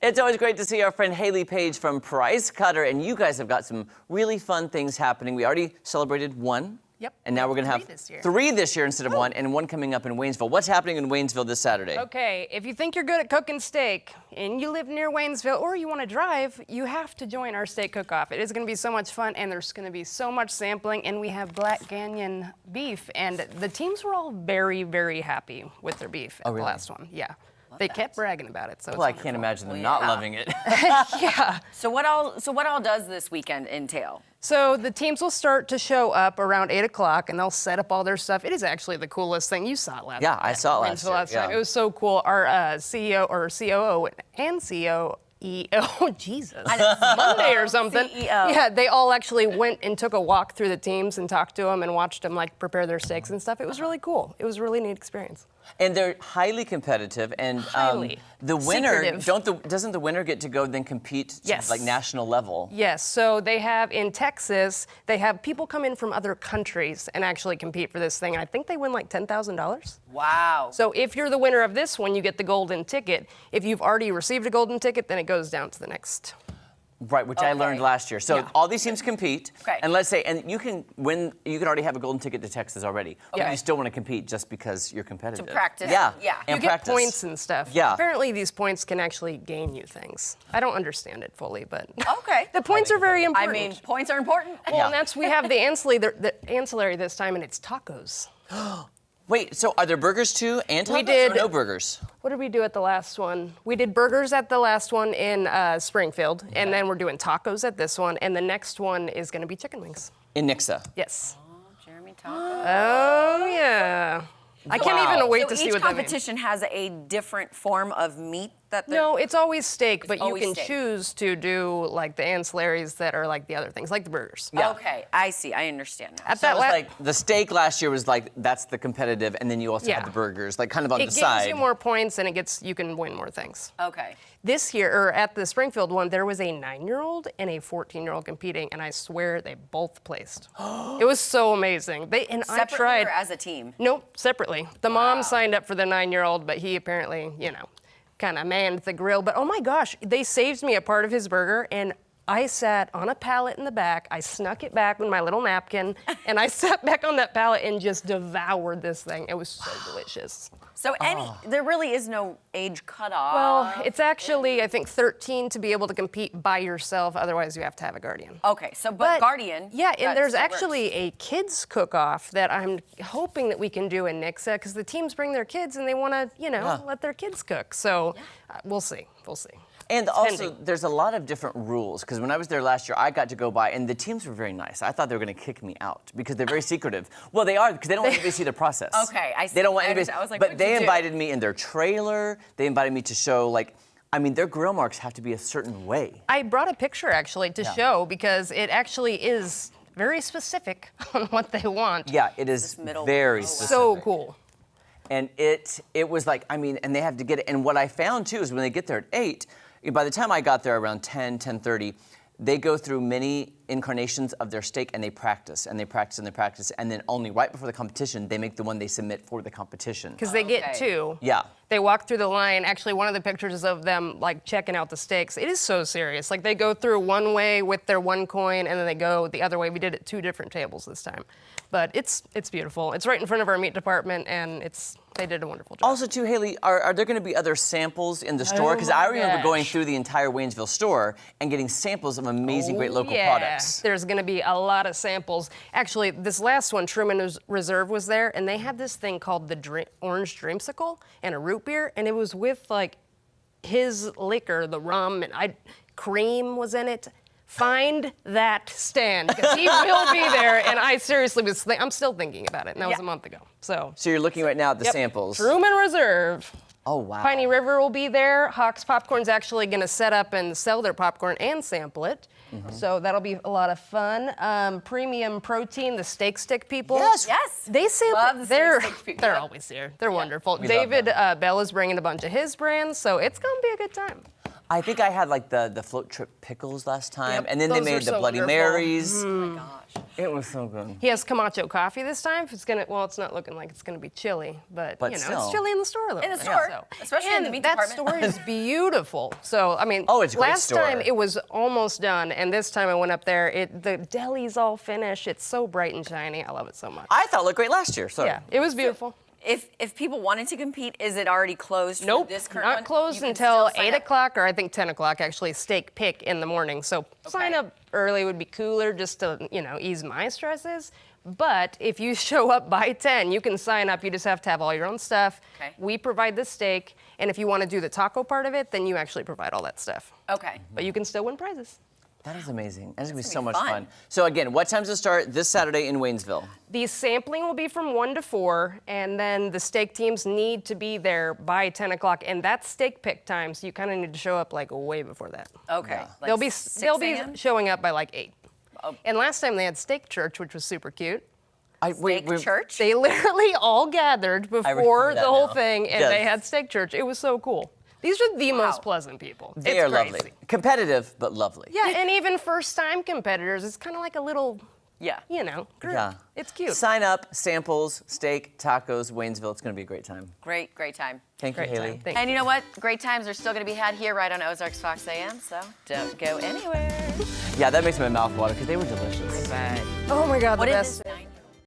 It's always great to see our friend Haley Page from Price Cutter, and you guys have got some really fun things happening. We already celebrated one. Yep. And now we're going to have three this year instead of one, and one coming up in Waynesville. What's happening in Waynesville this Saturday? Okay, if you think you're good at cooking steak and you live near Waynesville or you want to drive, you have to join our steak cook-off. It is going to be so much fun, and there's going to be so much sampling, and we have Black Canyon beef, and the teams were all very, very happy with their beef at the last one. Yeah. They kept bragging about it, so well, I can't imagine them not loving it. Yeah. So what all does this weekend entail? So the teams will start to show up around 8 o'clock, and they'll set up all their stuff. It is actually the coolest thing. You saw it last Yeah, I saw it last year. It was so cool. Our CEO or COO and CEO. Jesus. Monday or something. CEO. Yeah, they all actually went and took a walk through the teams and talked to them and watched them like prepare their steaks and stuff. It was really cool. It was a really neat experience. And they're highly competitive, and the winner doesn't the winner get to go then compete to like national level? Yes. So they have in Texas, they have people come in from other countries and actually compete for this thing. I think they win like $10,000. Wow. So if you're the winner of this one, you get the golden ticket. If you've already received a golden ticket, then it goes down to the next. Right, which I learned last year. So all these teams compete, Okay. and let's say, and you can win. You can already have a golden ticket to Texas already. Okay. But you still want to compete just because you're competitive. To practice. Yeah. Yeah. And You get practice. points and stuff. Yeah. Apparently these points can actually gain you things. I don't understand it fully, but Okay. the points are very I important. mean, points are important. Well, and we have the ancillary this time, and it's tacos. Wait, so are there burgers too, and tacos, We did- or no burgers? What did we do at the last one? We did burgers at the last one in Springfield, and then we're doing tacos at this one, and the next one is going to be chicken wings. In Nixa. Yes. Jeremy Taco. Oh, yeah. I can't even wait to see each what that means. competition has a different form of meat that they're... No, it's always steak, but you always can steak. choose to do like the ancillaries that are like the other things, like the burgers. Yeah. Okay, I see. I understand now. At So that it was like the steak last year was like that's the competitive, and then you also had the burgers, like kind of on it the side. gives you more points, and you can win more things. Okay. This year, or at the Springfield one, there was a 9-year-old and a 14-year-old competing, and I swear they both placed. It was so amazing. I Separately tried. or as a team? Nope, separately. The mom signed up for the 9-year-old, but he apparently, kind of manned the grill. But oh my gosh, they saved me a part of his burger, and I sat on a pallet in the back. I snuck it back with my little napkin, and I sat back on that pallet and just devoured this thing. It was so delicious. So there really is no age cutoff. Well, it's actually, I think, 13 to be able to compete by yourself. Otherwise, you have to have a guardian. Okay, so but Guardian. Yeah, and there's still actually works. a kids cook-off that I'm hoping that we can do in Nixa, because the teams bring their kids and they want to, let their kids cook. So we'll see. We'll see. And also, there's a lot of different rules, because when I was there last year, I got to go by, and the teams were very nice. I thought they were going to kick me out, because they're very secretive. Well, they are, because they don't want anybody to see the process. Okay, I see. They don't want anybody I was like, but what'd they you do? invited me in their trailer. They invited me to show, their grill marks have to be a certain way. I brought a picture, actually, to show, because it actually is very specific on what they want. Yeah, it is very specific. So cool. And it was like, and they have to get it. And what I found, too, is when they get there at 8, by the time I got there around 10:30, they go through many incarnations of their steak, and they practice, and they practice, and they practice, and then only right before the competition, they make the one they submit for the competition. Because they get two. Yeah. They walk through the line. Actually, one of the pictures is of them, checking out the steaks. It is so serious. They go through one way with their one coin, and then they go the other way. We did it 2 different tables this time. But it's beautiful. It's right in front of our meat department, and they did a wonderful job. Also, too, Haley, are there going to be other samples in the store? Because I remember going through the entire Waynesville store and getting samples of amazing, great local products. There's going to be a lot of samples. Actually, this last one, Truman Reserve, was there, and they had this thing called the Orange Dreamsicle and a root beer, and it was with, his liquor, the rum, and cream was in it. Find that stand, because he will be there, and I seriously I'm still thinking about it, and that was a month ago. So you're looking right now at the samples. Truman Reserve. Oh, wow. Piney River will be there. Hawks Popcorn's actually going to set up and sell their popcorn and sample it. So that'll be a lot of fun. Premium Protein, the steak stick people. Yes. Yes. They sample. Love the steak stick people. They're always here. They're wonderful. We love David Bell is bringing a bunch of his brands, so it's going to be a good time. I think I had like the float trip pickles last time, Yep, and then they those are made the so Bloody wonderful. Marys. Oh my gosh. It was so good. He has Camacho coffee this time. It's not looking like it's gonna be chilly, but you know, still. it's chilly in the store a little In the bit, store, so. especially in the meat that department. store is beautiful. So I mean, Oh, it's a great last store. time it was almost done, and this time I went up there. The deli's all finished. It's so bright and shiny. I love it so much. I thought it looked great last year. So Yeah, it was beautiful. If people wanted to compete, is it already closed? Nope, For this current not one? closed You can until still sign 8 up. o'clock, or I think 10 o'clock actually, steak pick in the morning. So sign up early would be cooler just to, ease my stresses. But if you show up by 10, you can sign up. You just have to have all your own stuff. Okay. We provide the steak. And if you want to do the taco part of it, then you actually provide all that stuff. Okay. But you can still win prizes. that is amazing. That's gonna be gonna so be much fun. fun. So again, what time's it start this Saturday in Waynesville? The sampling will be from 1 to 4, and then the steak teams need to be there by 10 o'clock, and that's steak pick time, so you kind of need to show up like way before that. Okay. Yeah. Like they'll be 6 a.m.? showing up by like 8. Oh. And last time they had steak church, which was super cute. Steak church? They literally all gathered before remember the that whole now. thing, and Yes. they had steak church. It was so cool. These are the most pleasant people. They It's are crazy. lovely, competitive but lovely. Yeah, and even first-time competitors, it's kind of like a little, Yeah. group. Yeah. It's cute. Sign up, samples, steak, tacos, Waynesville. It's gonna be a great time. Great time. Thank you, Great Haley. time. Thank And you know what? Great times are still going to be had here right on Ozarks Fox AM, so don't go anywhere. Yeah, that makes my mouth water because they were delicious. But Oh my God, the what best. is this?